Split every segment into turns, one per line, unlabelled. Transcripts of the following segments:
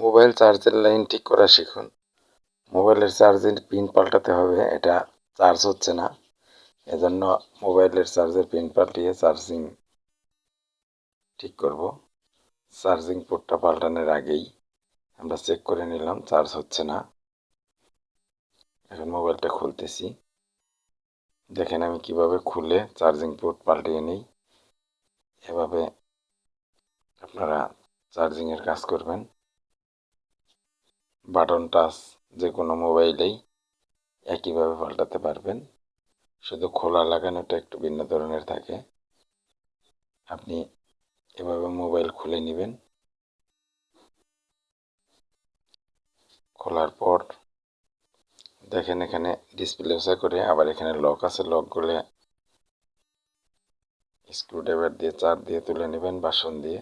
Mobile চার্জের line ঠিক করা শিখুন। মোবাইলের চার্জের পিন পাল্টাতে হবে, এটা চার্জ হচ্ছে না। এজন্য মোবাইলের চার্জের পিন পাল্টিয়ে চার্জিং ঠিক করব। চার্জিং পোর্টটা পাল্টানোর আগেই আমরা চেক করে নিলাম চার্জ হচ্ছে না। এখন মোবাইলটা খুলতেছি। দেখেন আমি কিভাবে খুলে চার্জিং পোর্ট পাল্টিয়ে নিই। এভাবে আপনারা চার্জিংয়ের কাজ করবেন। বাটন টাচ যে কোনো মোবাইলেই একইভাবে পাল্টাতে পারবেন, শুধু খোলা লাগানোটা একটু ভিন্ন ধরনের থাকে। আপনি এভাবে মোবাইল খুলে নেবেন। খোলার পর দেখেন এখানে ডিসপ্লে ওসা করে, আবার এখানে লক আছে, লকগুলো স্ক্রুড্রাইভার দিয়ে চাপ দিয়ে তুলে নেবেন বাসন দিয়ে,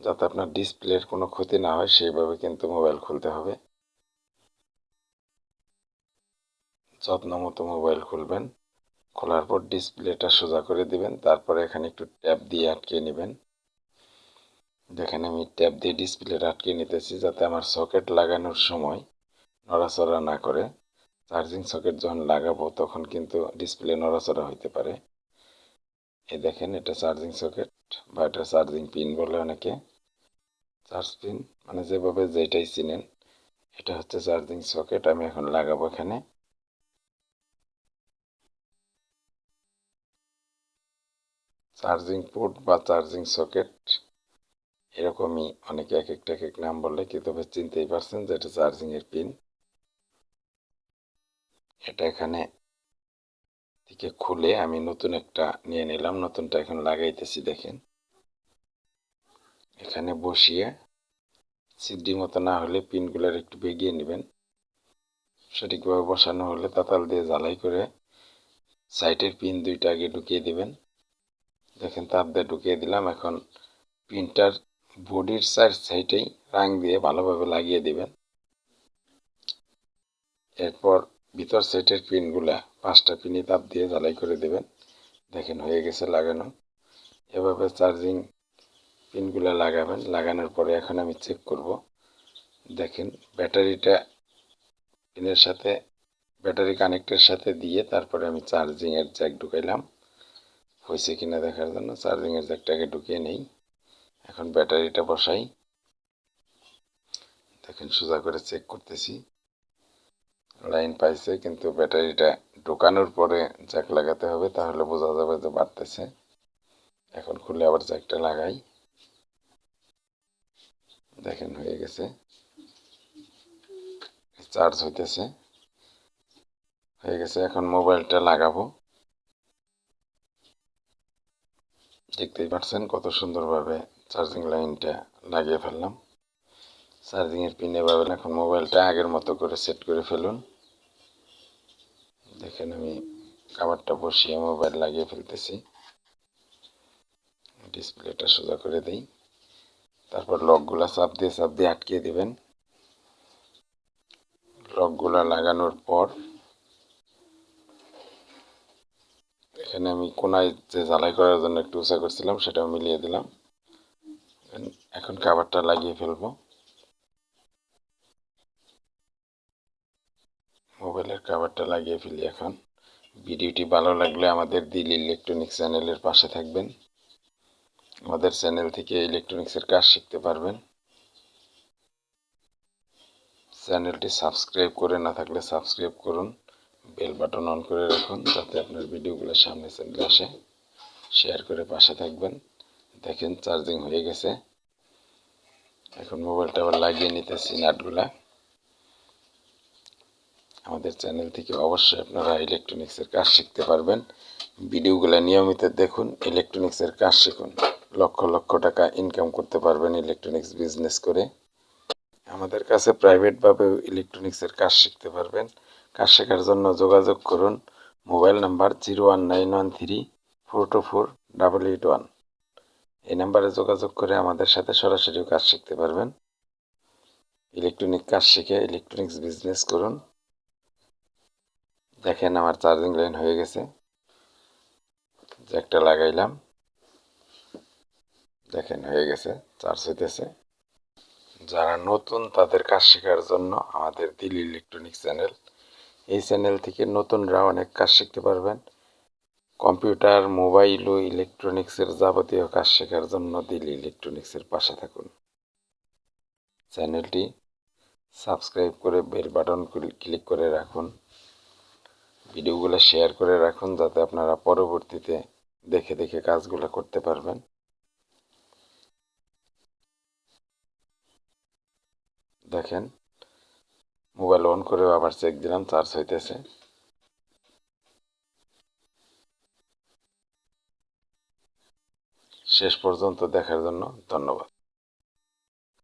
যাতে আপনার ডিসপ্লের কোনো ক্ষতি না হয় সেইভাবে কিন্তু মোবাইল খুলতে হবে। যত্ন মতো মোবাইল খুলবেন। খোলার পর ডিসপ্লেটা সোজা করে দিবেন, তারপরে এখানে একটু ট্যাপ দিয়ে আটকে নেবেন। দেখেন আমি ট্যাপ দিয়ে ডিসপ্লেটা আটকে নিতেছি, যাতে আমার সকেট লাগানোর সময় নড়াচড়া না করে। চার্জিং সকেট যখন লাগাবো তখন কিন্তু ডিসপ্লে নড়াচড়া হইতে পারে। এই দেখেন এটা চার্জিং সকেট, বা এটা চার্জিং পিন বলে অনেকে। চার্জ পিন মানে যেভাবে যেটাই চিনেন, এটা হচ্ছে চার্জিং সকেট। আমি এখন লাগাবো এখানে। চার্জিং পোর্ট বা চার্জিং সকেট এরকমই অনেকে এক একটা এক নাম বলে, কিন্তু চিনতেই পারছেন যে এটা চার্জিং এর পিন। এটা এখানে থেকে খুলে আমি নতুন একটা নিয়ে নিলাম, নতুনটা এখন লাগাইতেছি। দেখেন এখানে বসিয়ে সিডি মতো না হলে পিনগুলোর একটু বেগিয়ে নেবেন। সঠিকভাবে বসানো হলে তাতাল দিয়ে জ্বালাই করে সাইডের পিন দুইটা আগে ঢুকিয়ে দিবেন। দেখেন তাপ দিয়ে ঢুকিয়ে দিলাম। এখন পিনটার বডির সাইডেই রাং দিয়ে ভালোভাবে লাগিয়ে দিবেন। এরপর ভিতর সাইডের পিনগুলা 5টা পিনই তাপ দিয়ে জ্বালাই করে দেবেন। দেখেন হয়ে গেছে লাগানো। এভাবে চার্জিং পিনগুলা লাগাবেন। লাগানোর পরে এখন আমি চেক করব। দেখেন ব্যাটারিটা পিনের সাথে, ব্যাটারি কানেক্টের সাথে দিয়ে তারপরে আমি চার্জিংয়ের জ্যাক ঢুকাইলাম। হয়েছে কিনা দেখার জন্য চার্জিংয়ের জ্যাকটাকে ঢুকিয়ে নেই। এখন ব্যাটারিটা বসাই। দেখেন সোজা করে চেক করতেছি, লাইন পাইছে, কিন্তু ব্যাটারিটা ঢোকানোর পরে জ্যাক লাগাতে হবে, তাহলে বোঝা যাবে যে বাড়তেছে। এখন খুলে আবার জ্যাকটা লাগাই। দেখেন হয়ে গেছে, চার্জ হইতেছে, হয়ে গেছে। এখন মোবাইলটা লাগাবো। দেখতেই পাচ্ছেন কত সুন্দরভাবে চার্জিং লাইনটা লাগিয়ে ফেললাম। চার্জিংয়ের পিন এভাবে। এখন মোবাইলটা আগের মতো করে সেট করে ফেলুন। দেখেন আমি কাভারটা বসিয়ে মোবাইল লাগিয়ে ফেলতেছি। ডিসপ্লেটা সোজা করে দিই, তারপর লকগুলা চাপ দিয়ে আটকে দিবেন। লকগুলা লাগানোর পর এখানে আমি কোনায় যে ঝালাই করার জন্য একটু উঁচা করছিলাম সেটাও মিলিয়ে দিলাম। এখন কাভারটা লাগিয়ে ফেলবো। মোবাইলের কাভারটা লাগিয়ে ফেলি এখন। ভিডিওটি ভালো লাগলে আমাদের দিল ইলেকট্রনিক্স চ্যানেলের পাশে থাকবেন। আমাদের চ্যানেল থেকে ইলেকট্রনিক্সের কাজ শিখতে পারবেন। চ্যানেলটি সাবস্ক্রাইব করে না থাকলে সাবস্ক্রাইব করুন, বেল বাটন অন করে রাখুন, যাতে আপনার ভিডিওগুলো সামনে চলে আসে। শেয়ার করে পাশে থাকবেন। দেখেন চার্জিং হয়ে গেছে। এখন মোবাইলটা আবার লাগিয়ে নিতেছি নাটগুলা। আমাদের চ্যানেল থেকে অবশ্যই আপনারা ইলেকট্রনিক্সের কাজ শিখতে পারবেন। ভিডিওগুলো নিয়মিত দেখুন, ইলেকট্রনিক্সের কাজ শিখুন। লক্ষ লক্ষ টাকা ইনকাম করতে পারবেন ইলেকট্রনিক্স বিজনেস করে। আমাদের কাছে প্রাইভেটভাবেও ইলেকট্রনিক্সের কাজ শিখতে পারবেন। কাজ শেখার জন্য যোগাযোগ করুন। Mobile number 019134248881। এই নাম্বারে যোগাযোগ করে আমাদের সাথে সরাসরি কাজ শিখতে পারবেন। ইলেকট্রনিক কাজ শিখে ইলেকট্রনিক্স বিজনেস করুন। দেখেন আমার চার্জিং লাইন হয়ে গেছে, জ্যাকটা লাগাইলাম। দেখেন হয়ে গেছে, চার্জ হইতেছে। যারা নতুন তাদের কাজ শেখার জন্য আমাদের দিল ইলেকট্রনিক্স চ্যানেল, এই চ্যানেল থেকে নতুনরা অনেক কাজ শিখতে পারবেন। কম্পিউটার, মোবাইল ও ইলেকট্রনিক্সের যাবতীয় কাজ শেখার জন্য দিল ইলেকট্রনিক্সের পাশে থাকুন। চ্যানেলটি সাবস্ক্রাইব করে বেল বাটন ক্লিক করে রাখুন। ভিডিওগুলো শেয়ার করে রাখুন যাতে আপনারা পরবর্তীতে দেখে দেখে কাজগুলো করতে পারবেন। দেখেন, মোবাইল অন করে আবার চেক দিলাম, চার্জ হইতেছে। শেষ পর্যন্ত দেখার জন্য ধন্যবাদ।